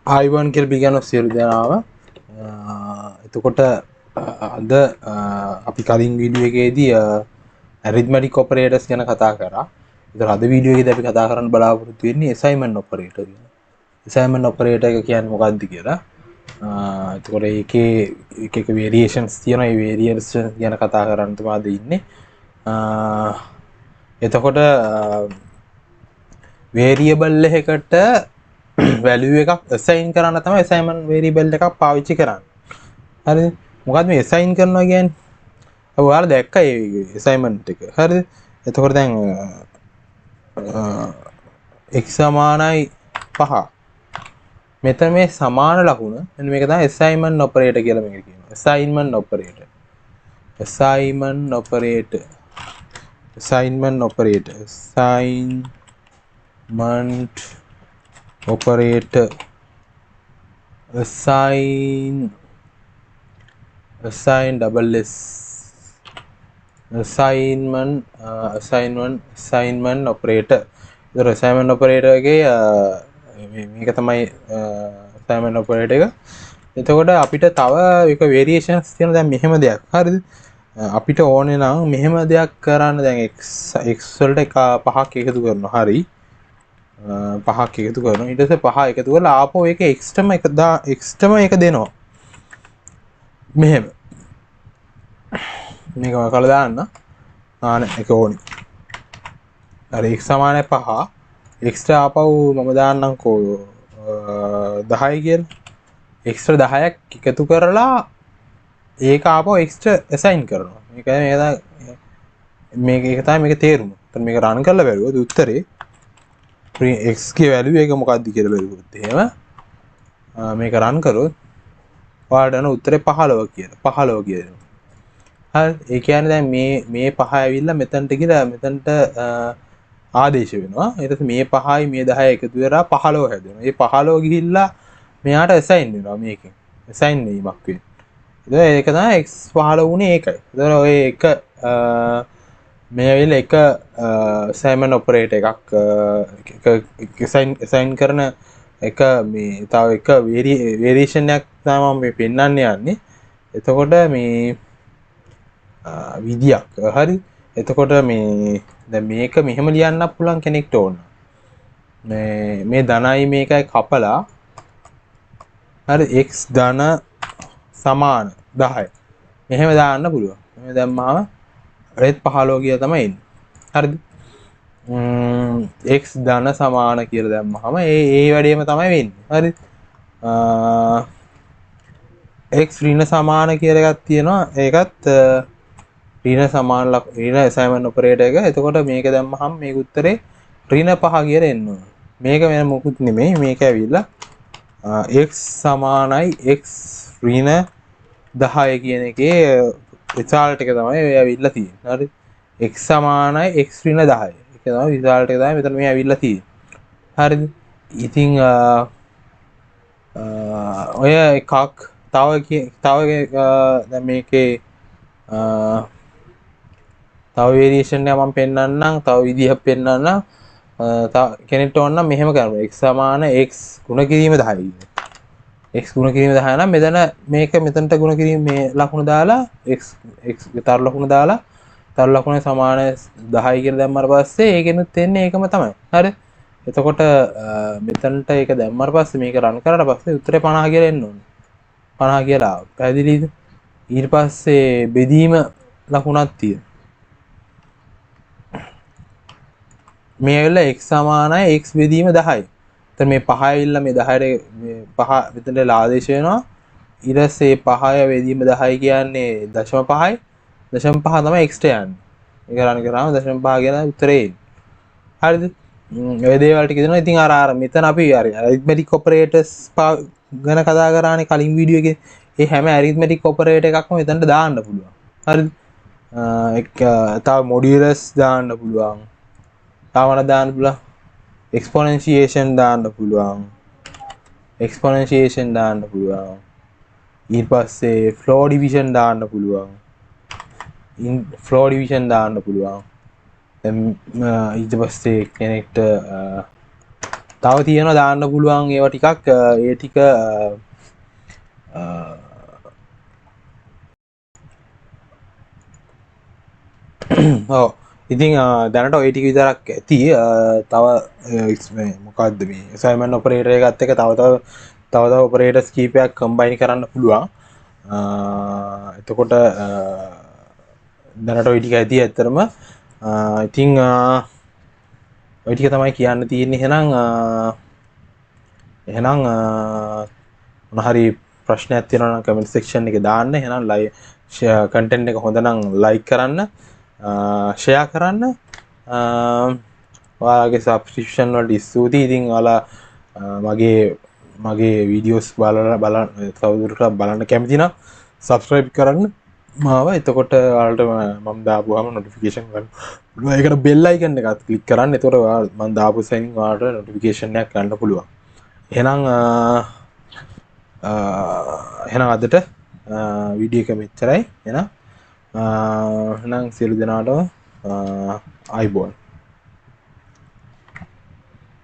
ආයිවන් කියලා පිළිගන්න සියලු දෙනාම එතකොට අද අපි කලින් වීඩියෝ එකේදී arithmetic operators ගැන කතා කරා. ඒතර අද වීඩියෝ එකේදී අපි කතා කරන්න බලාපොරොත්තු වෙන්නේ assignment operator ගැන. assignment operator එක කියන්නේ මොකක්ද කියලා. එතකොට ඒකේ එක variations තියෙනවා. ඒ variations ගැන කතා කරන්න තමයි අද ඉන්නේ. එතකොට variable එකකට value එකක් assign කරන්න තමයි assignment variable එකක් පාවිච්චි කරන්නේ. හරිද? මොකද්ද මේ assign කරනවා කියන්නේ? අපි ඔයාලා දැක්කා මේ assignment එක. හරිද? එතකොට දැන් x සමානයි 5. මෙතන මේ සමාන ලකුණ මෙන්න මේක තමයි assignment operator කියලා මේක කියනවා. assignment operator. assignment operator. assignment operator. assignment operator. assign double s assignment operator. ඉතින් assignment operator එකේ මේක තමයි assignment operator එක. එතකොට අපිට තව එක variations තියෙනවා. දැන් මෙහෙම දෙයක්. හරිද? අපිට ඕනේ නම් මෙහෙම දෙයක් කරන්න. දැන් x වලට එක පහක් එකතු කරනවා. හරි. පහක් එකතු කරනවා. ඊට පස්සේ පහ එකතු කරලා ආපහු ඒක x ටම එක දෙනවා. මෙහෙම මේක කළා දාන්න එක ඕනි. හරි x සමානයි 5. x ට ආපහු මම දාන්නම්කෝ 10 කියලා. x ට 10ක් එකතු කරලා ඒක ආපහු x ට assign කරනවා. මේක ඒක තමයි මේක තේරුම. එතන මේක රන් කරලා බැලුවොත් උත්තරේ x ගේ value එක මොකක්ද කියලා බැලුවොත් එහෙම මේක රන් කරොත් ඔයාලට යන උත්තරේ 15 කියලා. 15 කියනවා. හරි. ඒ කියන්නේ දැන් මේ 5 ඇවිල්ලා මෙතනට ගිහලා මෙතනට ආදේශ වෙනවා. ඊට පස්සේ මේ 5යි මේ 10යි එකතු වෙලා 15 හැදෙනවා. මේ 15 ගිහිල්ලා මෙයාට assign වෙනවා මේකෙන්. assign වීමක් වෙනවා. ඒක තමයි x 15 උනේ ඒකයි. ඒතර ඔය එක මේ ඇවිල්ලා එක assignment operator එකක් assign කරන එක මේ තව එක variation එකක් තමයි මම මේ පෙන්වන්න යන්නේ. එතකොට මේ විදියක්. හරි. එතකොට මේ දැන් මේක මෙහෙම ලියන්නත් පුළුවන් කෙනෙක්ට ඕන. මේ ධනයි මේකයි කපලා හරි x ධන සමාන 10. මෙහෙම දාන්න පුළුවන්. මෙහෙම දැම්මාම රෙත් 15 කියලා තමයි එන්නේ. හරිද? x ධන සමාන කියලා දැම්මහම ඒ වැඩේම තමයි වෙන්නේ. හරි? x ඍණ සමාන කියලා එකක් තියෙනවා. ඒකත් ඍණ සමාන ඍණ assignment operator එක. එතකොට මේක දැම්මහම මේක උත්තරේ ඍණ 5 කියලා එන්න ඕන. මේක වෙන මොකුත් නෙමෙයි. මේක ඇවිල්ලා x සමානයි x ඍණ 10 කියන එකේ result එක තමයි ඔය ඇවිල්ලා තියෙන්නේ. හරි? x සමානයි x ඍණ 10. ඒක තමයි result එක තමයි මෙතන මේ ඇවිල්ලා තියෙන්නේ. හරිද? ඉතින් ඔය එකක් තව දැන් මේකේ තව variation එක මම පෙන්නන්නම්. තව විදිහක් පෙන්නන්නම්. කෙනෙක්ට ඕන නම් මෙහෙම කරමු. x සමාන x ගුණ කිරීම 10. x ගුණ කිරීම 10 නම් මෙතන මේක මෙතනට ගුණ කිරීම මේ ලකුණ දාලා x තර ලකුණ දාලා තර ලකුණ සමාන 10 කියලා දැම්මාට පස්සේ ඒකෙනුත් එන්නේ ඒකම තමයි. හරි? එතකොට මෙතනට ඒක දැම්මාට පස්සේ මේක රන් කරලා පස්සේ උත්තරේ 50 කියලා එන්න ඕනේ. 50 කියලා ආවා. පැහැදිලිද? ඊට පස්සේ බෙදීම ලකුණක් තියෙනවා. මේ ඇවිල්ලා x සමානයි x බෙදීම 10යි. එතන මේ 5 ඇවිල්ලා මේ 10ට මේ 5 මෙතනට ආදේශ වෙනවා. ඊට පස්සේ 5 බෙදීම 10 කියන්නේ 0.5යි. 0.5 තමයි x ට යන්නේ. ඒක රන් කරාම 0.5 කියන උත්තරේ එන්නේ. හරිද? ඔය දේවල් ටික දෙනවා. ඉතින් අර මෙතන අපි arithmetic operators ගැන කතා කරානේ කලින් වීඩියෝ එකේ. ඒ හැම arithmetic operator එකක්ම මෙතනට දාන්න පුළුවන්. හරිද? තව modulus දාන්න පුළුවන්. තාවන දාන්න පුළුවන්. exponentiation දාන්න පුළුවන්. ඊට පස්සේ floor division දාන්න පුළුවන්. floor division දාන්න පුළුවන්. ඊට පස්සේ කෙනෙක්ට තව තියෙනවා දාන්න පුළුවන් ඒවා ටිකක් ඒ ටික ඔව් ඉතින් දැනට ඔය ටික විතරක් ඇති තව මොකක්ද මේ අසයින්මන්ට් ඔපරේටර් එකත් එක්ක තව ඔපරේටර්ස් කීපයක් කම්බයින් කරන්න පුළුවන් එතකොට දැනට ඔය ටික ඇති ඇත්තරම ඉතින් ඔය ටික තමයි කියන්න තියෙන්නේ එහෙනම් මොන හරි ප්‍රශ්නයක් තියෙනවා නම් කමෙන්ට් සෙක්ෂන් එකේ දාන්න එහෙනම් කන්ටෙන්ට් එක හොඳ නම් ලයික් කරන්න ෂෙයා කරන්න ඔයාලගේ සබ්ස්ක්‍රිප්ෂන් වලට ස්තුතියි ඉතින් ඔයාලා මගේ වීඩියෝස් බලන්න තවදුරටත් බලන්න කැමති නම් සබස්ක්‍රයිබ් කරන්න මාව එතකොට ඔයාලට මම දාපුවාම නොටිෆිකේෂන් ගන්න පුළුවන් ඒකට බෙල් අයිකන් එකත් ක්ලික් කරන්න එතකොට මම දාපු සයින් ඔයාලට නොටිෆිකේෂන් එකක් ගන්න පුළුවන් එහෙනම් අදට වීඩියෝ එක මෙච්චරයි එහෙනම් සියලු දෙනාට ආයිබෝන්